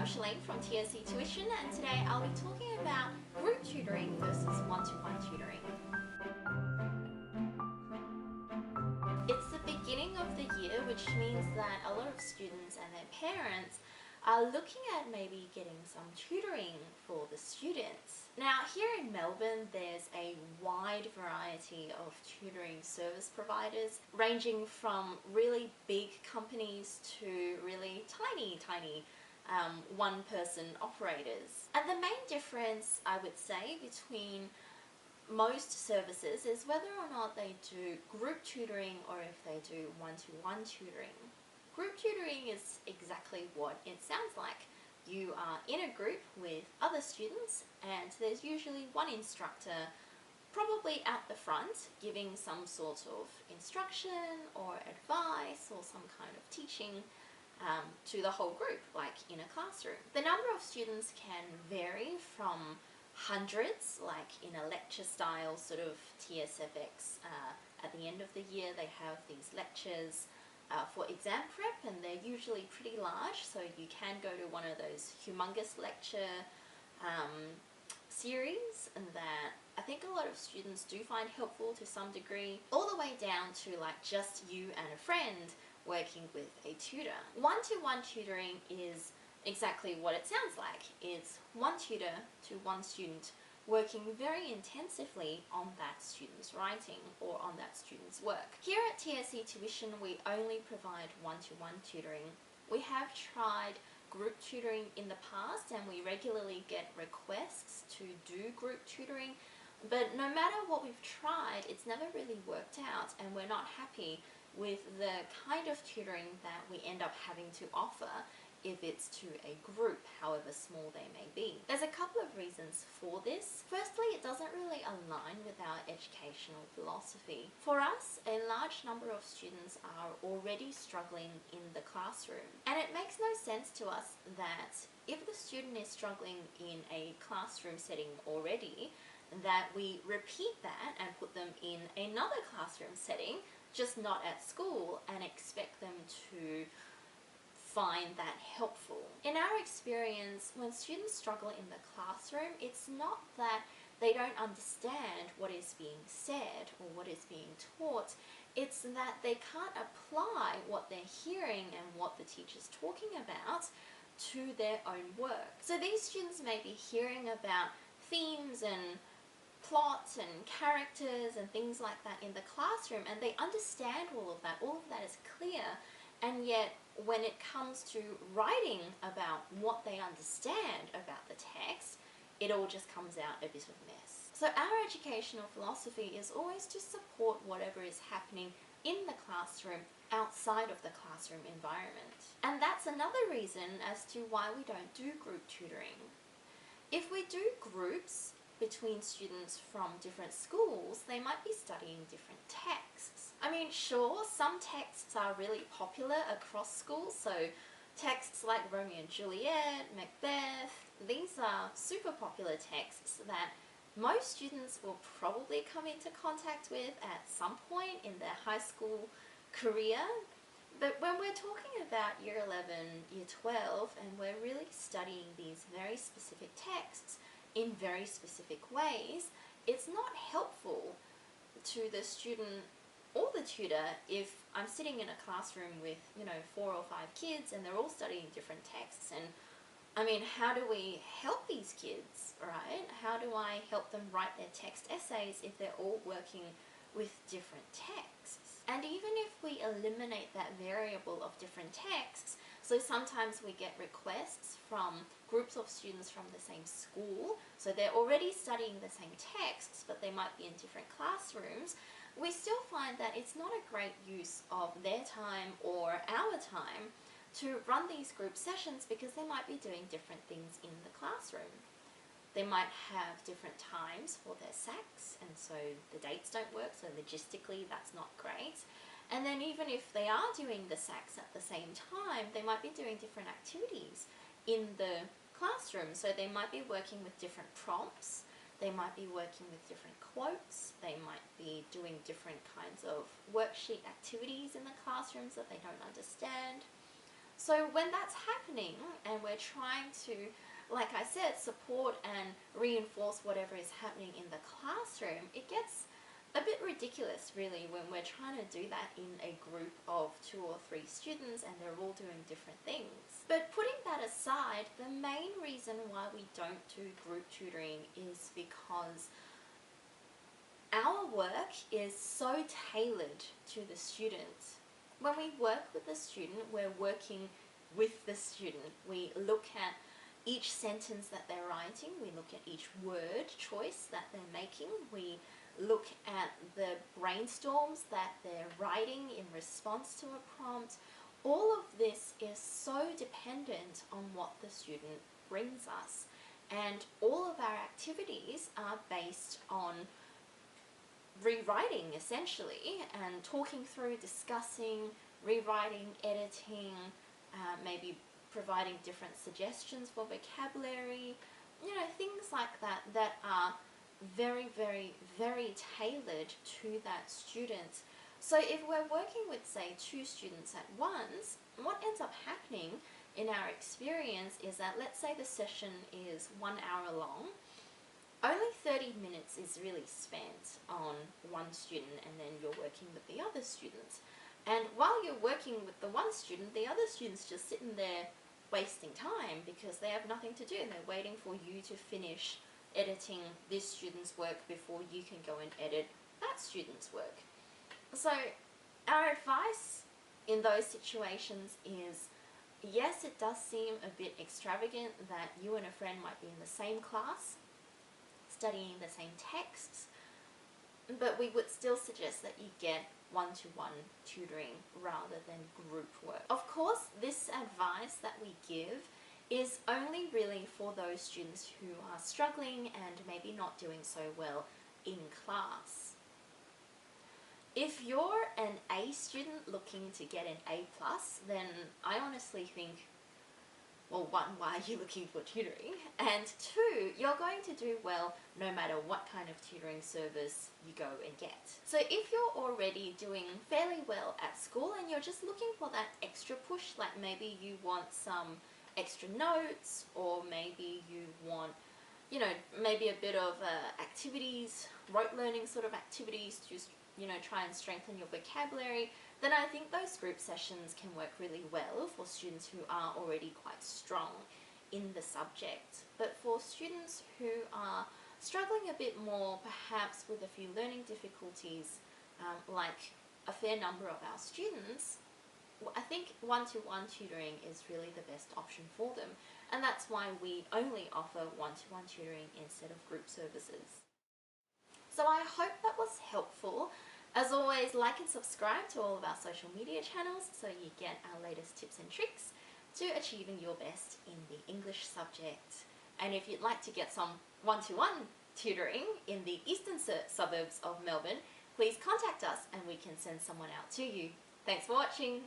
I'm Shalane from TSC Tuition, and today I'll be talking about group tutoring versus one-to-one tutoring. It's the beginning of the year, which means that a lot of students and their parents are looking at maybe getting some tutoring for the students. Now, here in Melbourne, there's a wide variety of tutoring service providers, ranging from really big companies to really tiny one-person operators. And the main difference, I would say, between most services is whether or not they do group tutoring or if they do one-to-one tutoring. Group tutoring is exactly what it sounds like. You are in a group with other students and there's usually one instructor probably at the front giving some sort of instruction or advice or some kind of teaching to the whole group, like in a classroom. The number of students can vary from hundreds, like in a lecture style sort of TSFX. At the end of the year they have these lectures for exam prep, and they're usually pretty large, so you can go to one of those humongous lecture series and that I think a lot of students do find helpful to some degree, all the way down to like just you and a friend working with a tutor. One-to-one tutoring is exactly what it sounds like. It's one tutor to one student working very intensively on that student's writing or on that student's work. Here at TSC Tuition, we only provide one-to-one tutoring. We have tried group tutoring in the past and we regularly get requests to do group tutoring, but no matter what we've tried, it's never really worked out and we're not happy with the kind of tutoring that we end up having to offer if it's to a group, however small they may be. There's a couple of reasons for this. Firstly, it doesn't really align with our educational philosophy. For us, a large number of students are already struggling in the classroom, and it makes no sense to us that if the student is struggling in a classroom setting already, that we repeat that and put them in another classroom setting, just not at school, and expect them to find that helpful. In our experience, when students struggle in the classroom, it's not that they don't understand what is being said or what is being taught, it's that they can't apply what they're hearing and what the teacher's talking about to their own work. So these students may be hearing about themes and plots and characters and things like that in the classroom, and they understand all of that is clear, and yet when it comes to writing about what they understand about the text, it all just comes out a bit of a mess. So our educational philosophy is always to support whatever is happening in the classroom outside of the classroom environment. And that's another reason as to why we don't do group tutoring. If we do groups between students from different schools, they might be studying different texts. I mean, sure, some texts are really popular across schools, so texts like Romeo and Juliet, Macbeth, these are super popular texts that most students will probably come into contact with at some point in their high school career. But when we're talking about year 11, year 12, and we're really studying these very specific texts in very specific ways, it's not helpful to the student or the tutor if I'm sitting in a classroom with, 4 or 5 kids and they're all studying different texts. And I mean, how do we help these kids, right? How do I help them write their text essays if they're all working with different texts? And even if we eliminate that variable of different texts, so sometimes we get requests from groups of students from the same school, so they're already studying the same texts, but they might be in different classrooms, we still find that it's not a great use of their time or our time to run these group sessions because they might be doing different things in the classroom. They might have different times for their SACs, and so the dates don't work, so logistically that's not great. And then even if they are doing the SACs at the same time, they might be doing different activities in the classroom. So they might be working with different prompts, they might be working with different quotes, they might be doing different kinds of worksheet activities in the classrooms that they don't understand. So when that's happening and we're trying to, like I said, support and reinforce whatever is happening in the classroom, it gets a bit ridiculous really when we're trying to do that in a group of 2 or 3 students and they're all doing different things. But putting that aside, the main reason why we don't do group tutoring is because our work is so tailored to the student. When we work with the student, we're working with the student. We look at each sentence that they're writing, we look at each word choice that they're making, we look at the brainstorms that they're writing in response to a prompt. All of this is so dependent on what the student brings us, and all of our activities are based on rewriting essentially, and talking through, discussing, rewriting, editing, maybe providing different suggestions for vocabulary, things like that that are very, very, very tailored to that student. So if we're working with, say, 2 students at once, what ends up happening in our experience is that, let's say the session is 1 hour long, only 30 minutes is really spent on one student, and then you're working with the other students. And while you're working with the one student, the other student's just sitting there wasting time because they have nothing to do and they're waiting for you to finish editing this student's work before you can go and edit that student's work. So our advice in those situations is, yes, it does seem a bit extravagant that you and a friend might be in the same class, studying the same texts, but we would still suggest that you get one-to-one tutoring rather than group work. Of course, this advice that we give is only really for those students who are struggling and maybe not doing so well in class. If you're an A student looking to get an A+, then I honestly think, well, 1, why are you looking for tutoring? And 2, you're going to do well no matter what kind of tutoring service you go and get. So if you're already doing fairly well at school and you're just looking for that extra push, like maybe you want some extra notes, or maybe you want, maybe a bit of activities, rote learning sort of activities to just, try and strengthen your vocabulary, then I think those group sessions can work really well for students who are already quite strong in the subject. But for students who are struggling a bit more, perhaps with a few learning difficulties, like a fair number of our students, I think one-to-one tutoring is really the best option for them, and that's why we only offer one-to-one tutoring instead of group services. So I hope that was helpful. As always, like and subscribe to all of our social media channels so you get our latest tips and tricks to achieving your best in the English subject. And if you'd like to get some one-to-one tutoring in the eastern suburbs of Melbourne, please contact us and we can send someone out to you. Thanks for watching.